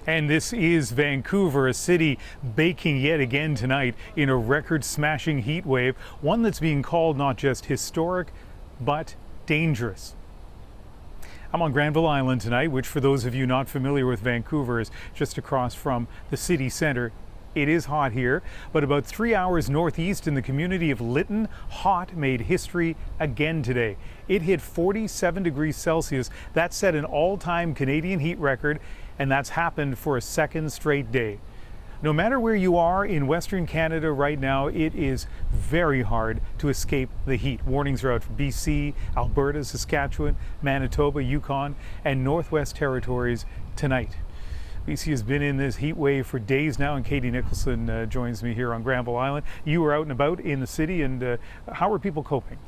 And this is Vancouver, a city baking yet again tonight in a record-smashing heat wave, one that's being called not just historic, but dangerous. I'm on Granville Island tonight, which for those of you not familiar with Vancouver is just across from the city centre. It is hot here, but about 3 hours northeast in the community of Lytton, hot made history again today. It hit 47 degrees Celsius. That set an all-time Canadian heat record, and that's happened for a second straight day. No matter where you are in Western Canada right now, it is very hard to escape the heat. Warnings are out for BC, Alberta, Saskatchewan, Manitoba, Yukon, and Northwest Territories tonight. BC has been in this heat wave for days now, and Katie Nicholson joins me here on Granville Island. You were out and about in the city, and how are people coping?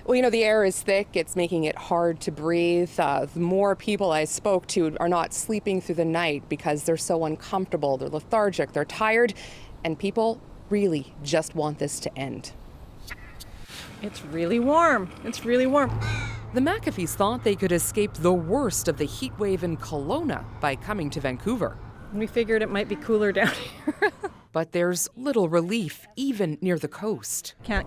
Well, you know, the air is thick. It's making it hard to breathe. The more people I spoke to are not sleeping through the night because they're so uncomfortable. They're lethargic, they're tired, and people really just want this to end. It's really warm. It's really warm. The McAfees thought they could escape the worst of the heat wave in Kelowna by coming to Vancouver. We figured it might be cooler down here. But there's little relief, even near the coast. You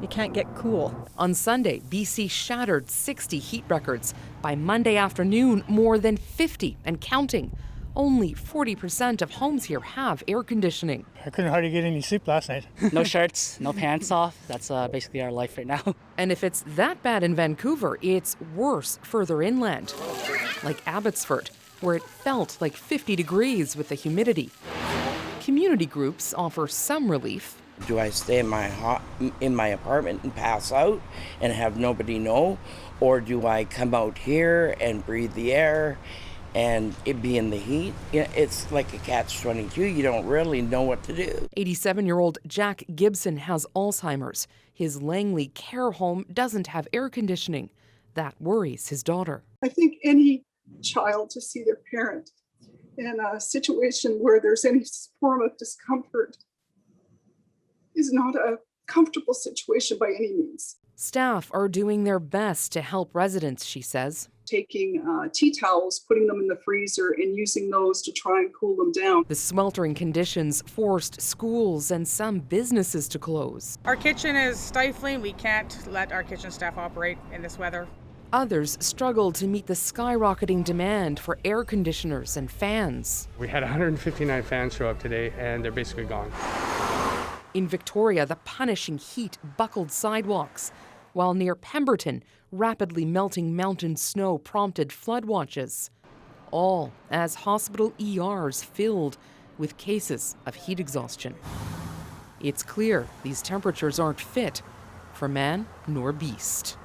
can't get cool. On Sunday, BC shattered 60 heat records. By Monday afternoon, more than 50 and counting. Only 40% of homes here have air conditioning. I couldn't hardly get any sleep last night. No shirts, no pants off. That's basically our life right now. And if it's that bad in Vancouver, it's worse further inland, like Abbotsford, where it felt like 50 degrees with the humidity. Community groups offer some relief. Do I stay in my apartment and pass out and have nobody know? Or do I come out here and breathe the air and it be in the heat? You know, it's like a catch-22. You don't really know what to do. 87-year-old Jack Gibson has Alzheimer's. His Langley care home doesn't have air conditioning. That worries his daughter. I think any child to see their parent in a situation where there's any form of discomfort is not a comfortable situation by any means. Staff are doing their best to help residents, she says. Taking tea towels, putting them in the freezer and using those to try and cool them down. The sweltering conditions forced schools and some businesses to close. Our kitchen is stifling. We can't let our kitchen staff operate in this weather. Others struggled to meet the skyrocketing demand for air conditioners and fans. We had 159 fans show up today, and they're basically gone. In Victoria, the punishing heat buckled sidewalks, while near Pemberton, rapidly melting mountain snow prompted flood watches. All as hospital ERs filled with cases of heat exhaustion. It's clear these temperatures aren't fit for man nor beast.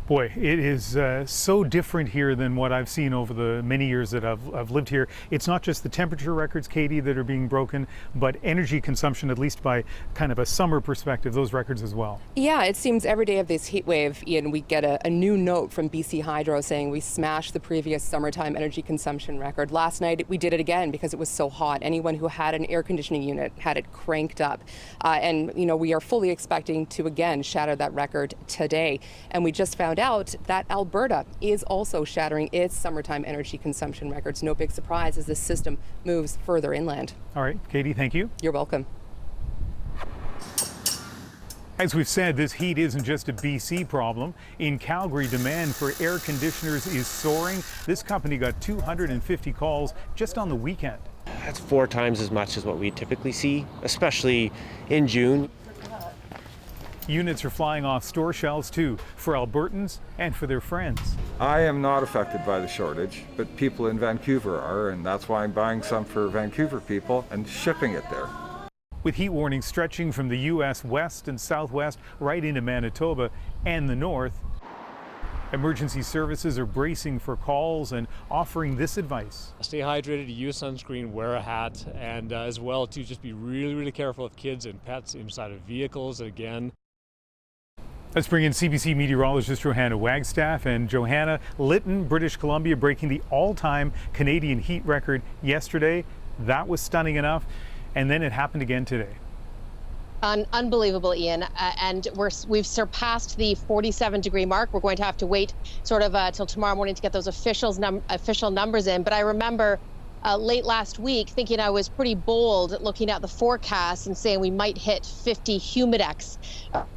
Boy, it is so different here than what I've seen over the many years that I've lived here. It's not just the temperature records, Katie, that are being broken, but energy consumption, at least by kind of a summer perspective, those records as well. Yeah, it seems every day of this heat wave, Ian, we get a new note from BC Hydro saying we smashed the previous summertime energy consumption record. Last night we did it again because it was so hot. Anyone who had an air conditioning unit had it cranked up. And, you know, we are fully expecting to again shatter that record today. And we just found out that Alberta is also shattering its summertime energy consumption records. No big surprise as this system moves further inland. All right, Katie, thank you. You're welcome. As we've said, this heat isn't just a BC problem. In Calgary, demand for air conditioners is soaring. This company got 250 calls just on the weekend. That's 4 times as much as what we typically see, especially in June. Units are flying off store shelves too, for Albertans and for their friends. I am not affected by the shortage, but people in Vancouver are, and that's why I'm buying some for Vancouver people and shipping it there. With heat warnings stretching from the U.S. west and southwest right into Manitoba and the north, emergency services are bracing for calls and offering this advice. Stay hydrated, use sunscreen, wear a hat, and as well to just be really, really careful of kids and pets inside of vehicles again. Let's bring in CBC meteorologist Johanna Wagstaff. And Johanna, Lytton, British Columbia, breaking the all-time Canadian heat record yesterday. That was stunning enough. And then it happened again today. Unbelievable, Ian. And we've surpassed the 47-degree mark. We're going to have to wait sort of till tomorrow morning to get those official numbers in. But I remember late last week thinking I was pretty bold looking at the forecast and saying we might hit 50 humidex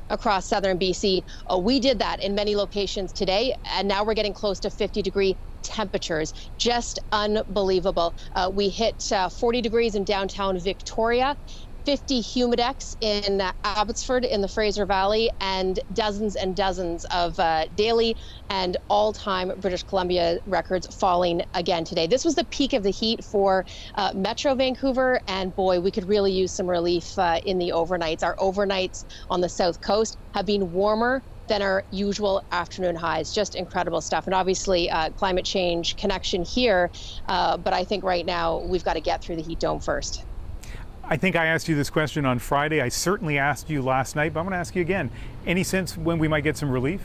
across southern BC. We did that in many locations today, and now we're getting close to 50-degree temperatures. Just unbelievable. We hit 40 degrees in downtown Victoria, 50 humidex in Abbotsford in the Fraser Valley, and dozens of daily and all-time British Columbia records falling again today. This was the peak of the heat for Metro Vancouver, and boy, we could really use some relief in the overnights. Our overnights on the south coast have been warmer than our usual afternoon highs. Just incredible stuff. And obviously climate change connection here, but I think right now we've got to get through the heat dome first. I think I asked you this question on Friday. I certainly asked you last night, but I'm going to ask you again. Any sense when we might get some relief?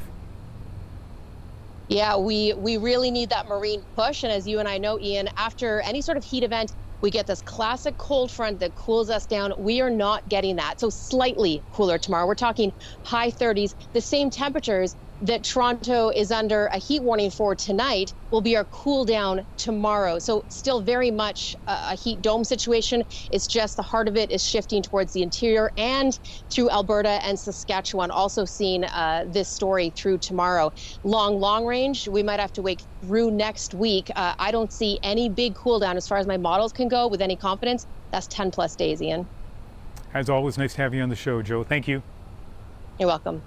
Yeah, we really need that marine push. And as you and I know, Ian, after any sort of heat event, we get this classic cold front that cools us down. We are not getting that. So slightly cooler tomorrow. We're talking high 30s. The same temperatures that Toronto is under a heat warning for tonight will be our cool down tomorrow. So still very much a heat dome situation. It's just the heart of it is shifting towards the interior and through Alberta and Saskatchewan. Also seeing this story through tomorrow. Long range, we might have to wait through next week. I don't see any big cool down as far as my models can go with any confidence. That's 10+ days, Ian. As always, nice to have you on the show, Joe. Thank you. You're welcome.